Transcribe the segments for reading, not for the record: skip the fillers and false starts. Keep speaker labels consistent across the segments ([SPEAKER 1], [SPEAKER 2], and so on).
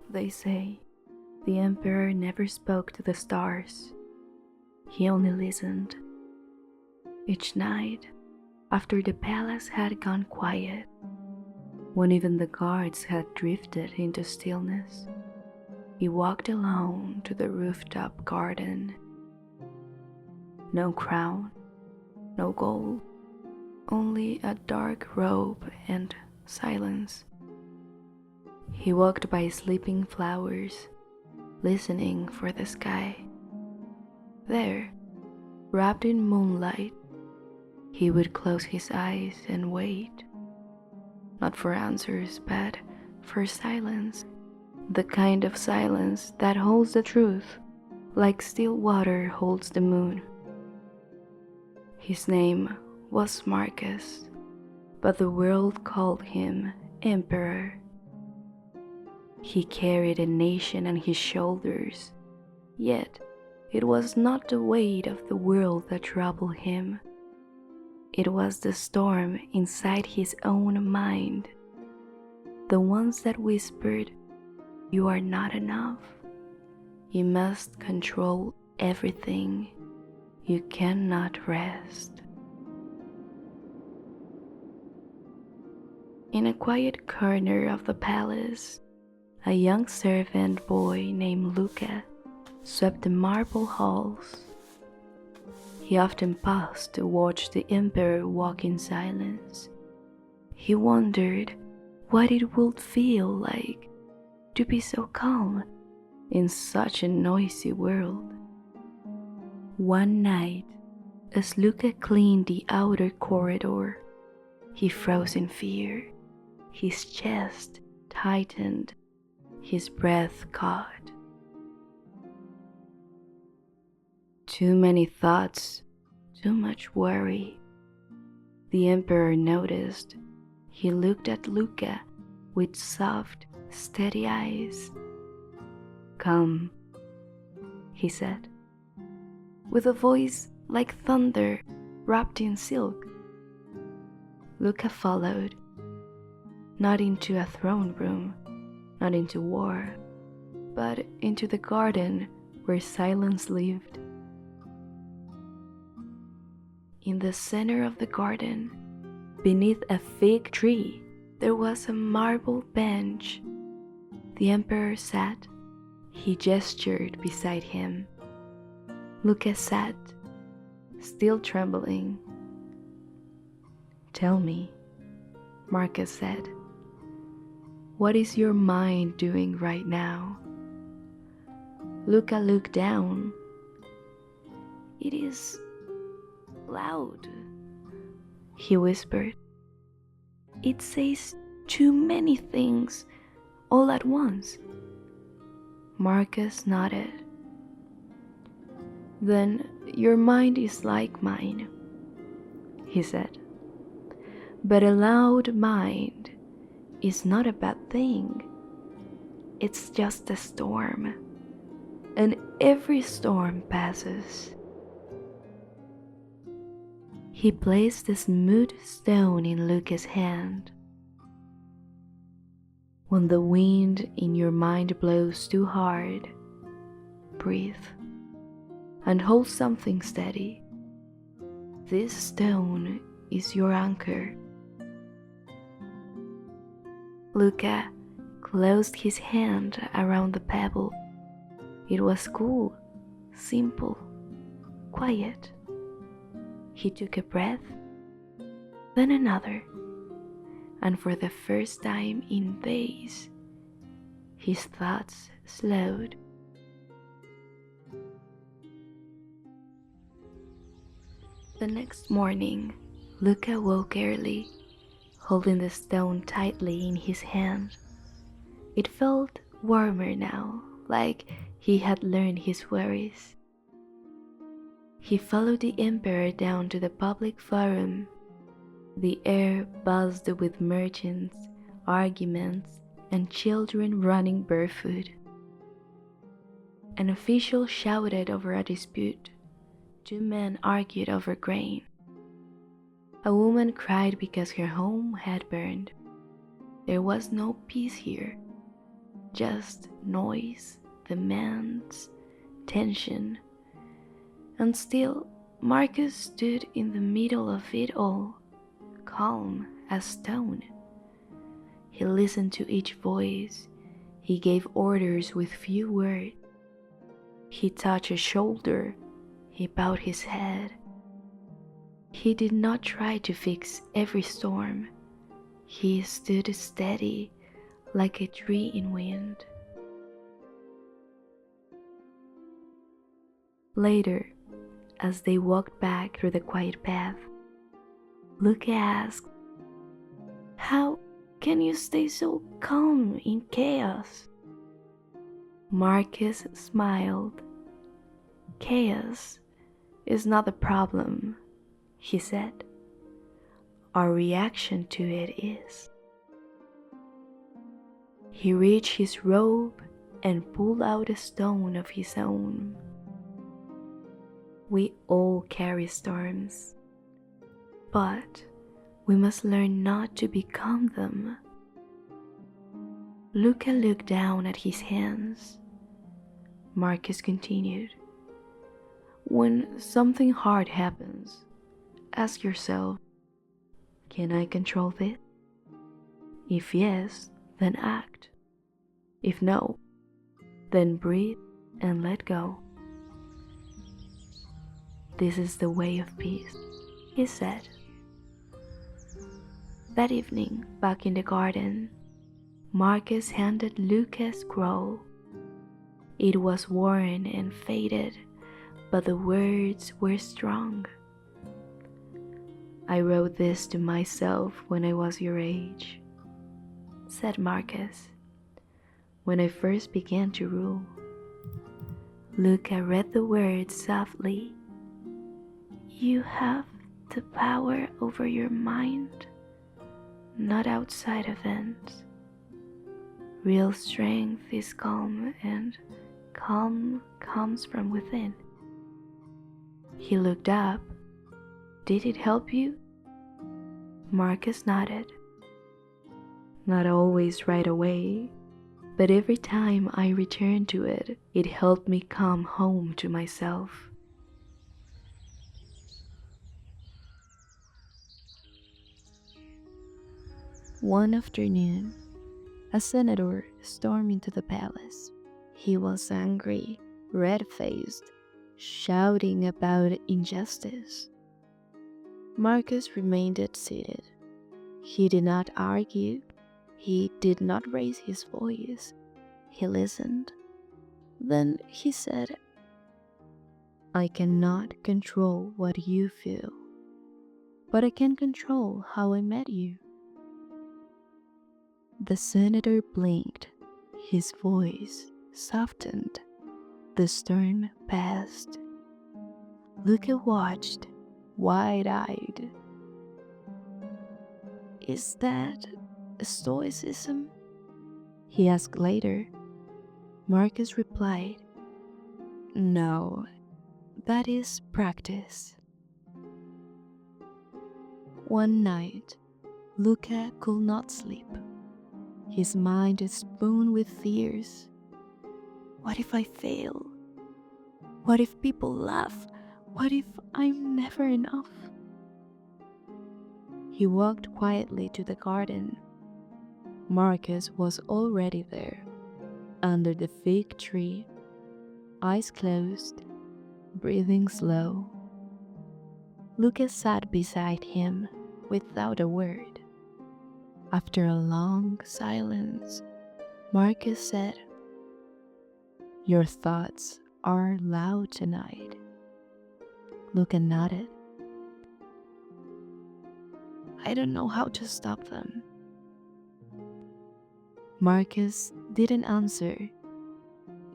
[SPEAKER 1] They say the emperor never spoke to the stars. He only listened. Each night, after the palace had gone quiet, when even the guards had drifted into stillness, he walked alone to the rooftop garden. No crown, no gold, only a dark robe and silence. He walked by sleeping flowers, listening for the sky. There, wrapped in moonlight, he would close his eyes and wait, not for answers, but for silence, the kind of silence that holds the truth, like still water holds the moon. His name was Marcus, but the world called him Emperor. He carried a nation on his shoulders, yet it was not the weight of the world that troubled him. It was the storm inside his own mind, the ones that whispered, "You are not enough. You must control everything. You cannot rest." In a quiet corner of the palace, a young servant boy named Luca swept the marble halls. He often paused to watch the emperor walk in silence. He wondered what it would feel like to be so calm in such a noisy world. One night, as Luca cleaned the outer corridor, he froze in fear. His chest tightened, his breath caught. Too many thoughts, too much worry. The emperor noticed. He looked at Luca with soft, steady eyes. "Come," he said, with a voice like thunder wrapped in silk. Luca followed, not into a throne room, not into war, but into the garden where silence lived. In the center of the garden, beneath a fig tree, there was a marble bench. The emperor sat. He gestured beside him. Luca sat, still trembling. "Tell me," Marcus said, "what is your mind doing right now?" Luca looked down. "It is loud," he whispered. "It says too many things all at once." Marcus nodded. "Then your mind is like mine," he said. "But a loud mind is not a bad thing. It's just a storm, and every storm passes." He placed a smooth stone in Luca's hand. "When the wind in your mind blows too hard, breathe and hold something steady. This stone is your anchor." Luca closed his hand around the pebble. It was cool, simple, quiet. He took a breath, then another, and for the first time in days, his thoughts slowed. The next morning, Luca woke early, holding the stone tightly in his hand. It felt warmer now, like he had learned his worries. He followed the emperor down to the public forum. The air buzzed with merchants, arguments, and children running barefoot. An official shouted over a dispute. 2 men argued over grain. A woman cried because her home had burned. There was no peace here. just noise, demands, tension. And still, Marcus stood in the middle of it all, calm as stone. He listened to each voice. He gave orders with few words. He touched a shoulder. He bowed his head. He did not try to fix every storm. He stood steady like a tree in wind. Later, as they walked back through the quiet path, Luca asked, "How can you stay so calm in chaos?" Marcus smiled. "Chaos is not the problem," he said. "Our reaction to it is." He reached his robe and pulled out a stone of his own. We all carry storms, but we must learn not to become them. Luca looked down at his hands. Marcus continued, "When something hard happens, ask yourself, can I control this? If yes, then act. If no, then breathe and let go. This is the way of peace," he said. That evening, back in the garden, Marcus handed Luca a scroll. It was worn and faded, but the words were strong. "I wrote this to myself when I was your age," said Marcus, "when I first began to rule." Luca read the words softly. "You have the power over your mind, not outside events. Real strength is calm, and calm comes from within." He looked up. "Did it help you?" Marcus nodded. "Not always right away, but every time I returned to it, it helped me come home to myself." One afternoon, a senator stormed into the palace. He was angry, red-faced, shouting about injustice. Marcus remained seated. He did not argue. He did not raise his voice. He listened. Then he said, "I cannot control what you feel, but I can control how I met you." The senator blinked. His voice softened. The storm passed. Luca watched, wide-eyed. "Is that stoicism?" he asked later. Marcus replied, "No, that is practice." One night, Luca could not sleep. His mind spun with fears. What if I fail? What if people laugh? What if I'm never enough? He walked quietly to the garden. Marcus was already there, under the fig tree, eyes closed, breathing slow. Lucas sat beside him without a word. After a long silence, Marcus said, "Your thoughts are loud tonight." Luca nodded. "I don't know how to stop them." Marcus didn't answer.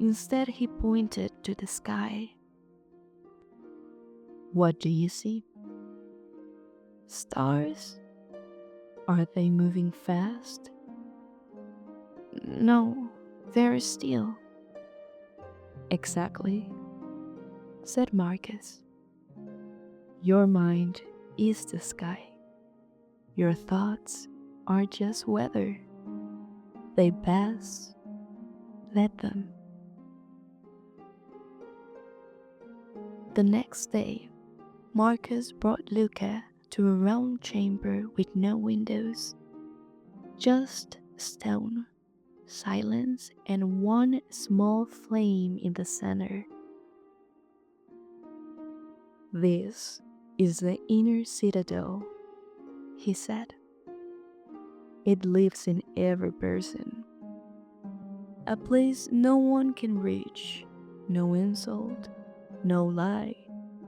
[SPEAKER 1] Instead, he pointed to the sky. "What do you see?" "Stars. Are they moving fast?" "No, they're still." "Exactly," said Marcus. "Your mind is the sky. Your thoughts are just weather. They pass, let them. The next day, Marcus brought Luca to a round chamber with no windows, just stone, silence, and one small flame in the center. "This is the inner citadel," he said. "It lives in every person. A place no one can reach, no insult, no lie,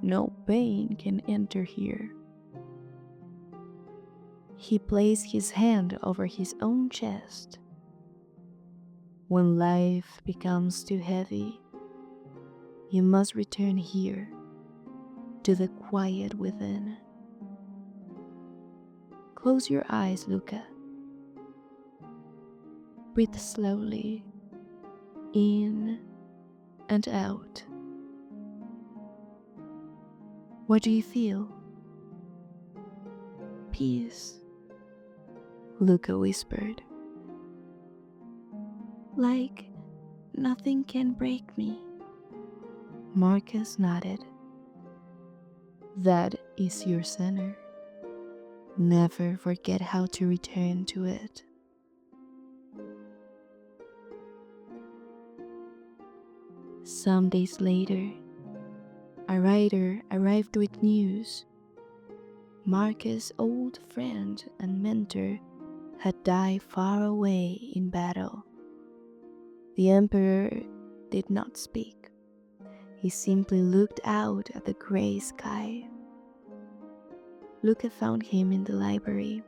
[SPEAKER 1] no pain can enter here." He placed his hand over his own chest. "When life becomes too heavy, you must return here, to the quiet within. Close your eyes, Luca. Breathe slowly, in and out. What do you feel?" "Peace," Luca whispered. "Like nothing can break me." Marcus nodded. "That is your center. Never forget how to return to it." Some days later, a writer arrived with news. Marcus' old friend and mentor had died far away in battle. The emperor did not speak. He simply looked out at the gray sky. Luca found him in the library,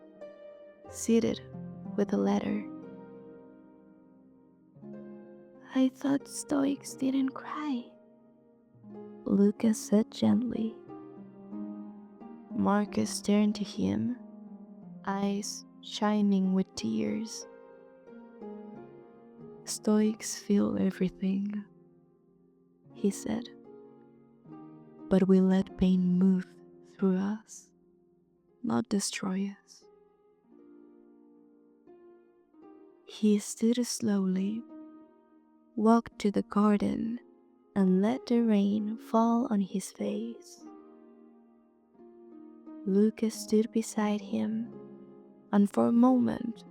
[SPEAKER 1] seated with a letter. "I thought Stoics didn't cry," Luca said gently. Marcus turned to him, eyes shining with tears. "Stoics feel everything," he said, "but we let pain move through us, not destroy us." He stood slowly, walked to the garden, and let the rain fall on his face. Lucas stood beside him, and for a moment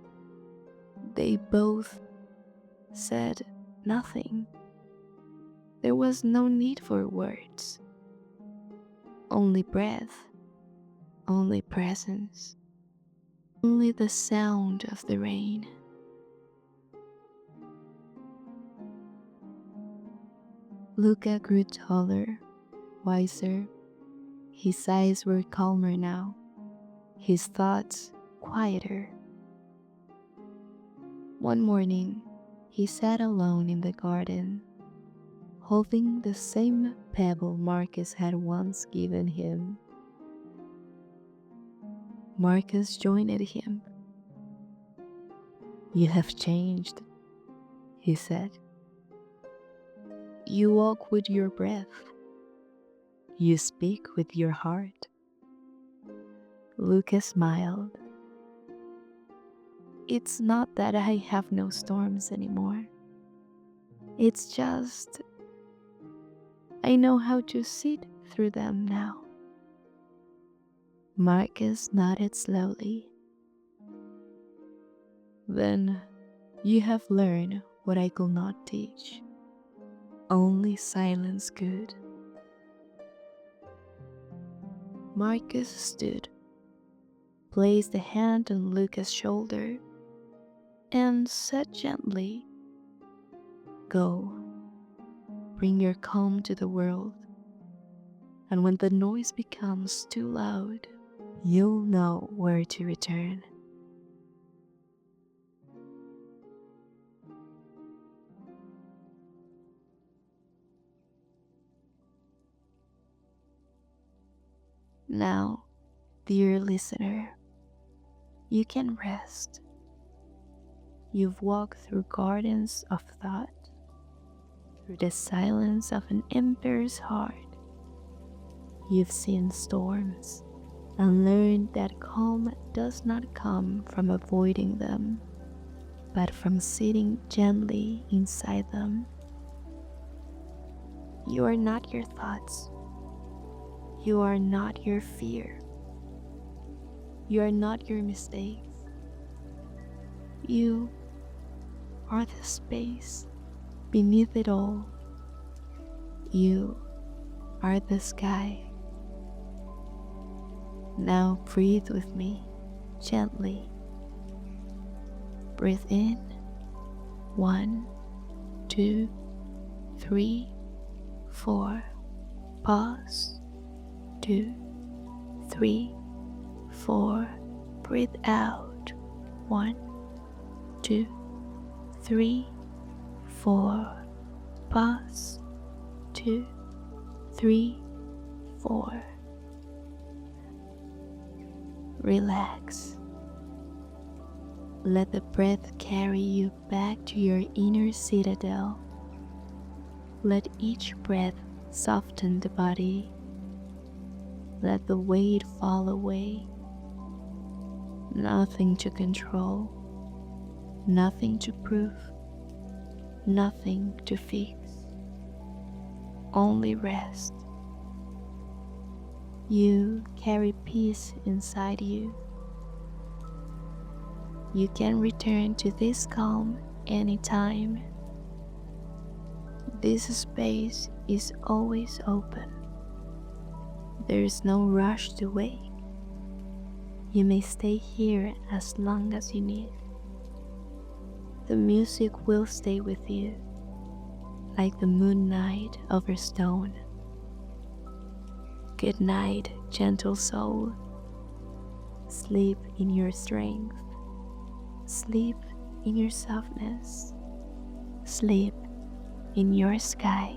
[SPEAKER 1] they both said nothing. There was no need for words, only breath, only presence, only the sound of the rain. Luca grew taller, wiser. His eyes were calmer now, his thoughts quieter. One morning, he sat alone in the garden, holding the same pebble Marcus had once given him. Marcus joined him. "You have changed," he said. "You walk with your breath. You speak with your heart." Lucas smiled. "It's not that I have no storms anymore. It's just I know how to sit through them now." Marcus nodded slowly. "Then you have learned what I could not teach. Only silence could." Marcus stood, placed a hand on Lucas' shoulder, and said gently, "Go, bring your calm to the world, and when the noise becomes too loud, you'll know where to return." Now, dear listener, you can rest. You've walked through gardens of thought, through the silence of an emperor's heart. You've seen storms and learned that calm does not come from avoiding them, but from sitting gently inside them. You are not your thoughts. You are not your fear. You are not your mistakes. You are the space beneath it all. You are the sky. Now breathe with me gently. Breathe in. 1, 2, 3, 4. Pause. 2, 3, 4. Breathe out. 1, 2, 3, 4. Pause. 2, 3, 4. Relax. Let the breath carry you back to your inner citadel. Let each breath soften the body. Let the weight fall away. Nothing to control, nothing to prove, nothing to fix. Only rest. You carry peace inside you. You can return to this calm anytime. This space is always open. There is no rush to wake. You may stay here as long as you need. The music will stay with you, like the moonlight over stone. Good night, gentle soul. Sleep in your strength. Sleep in your softness. Sleep in your sky.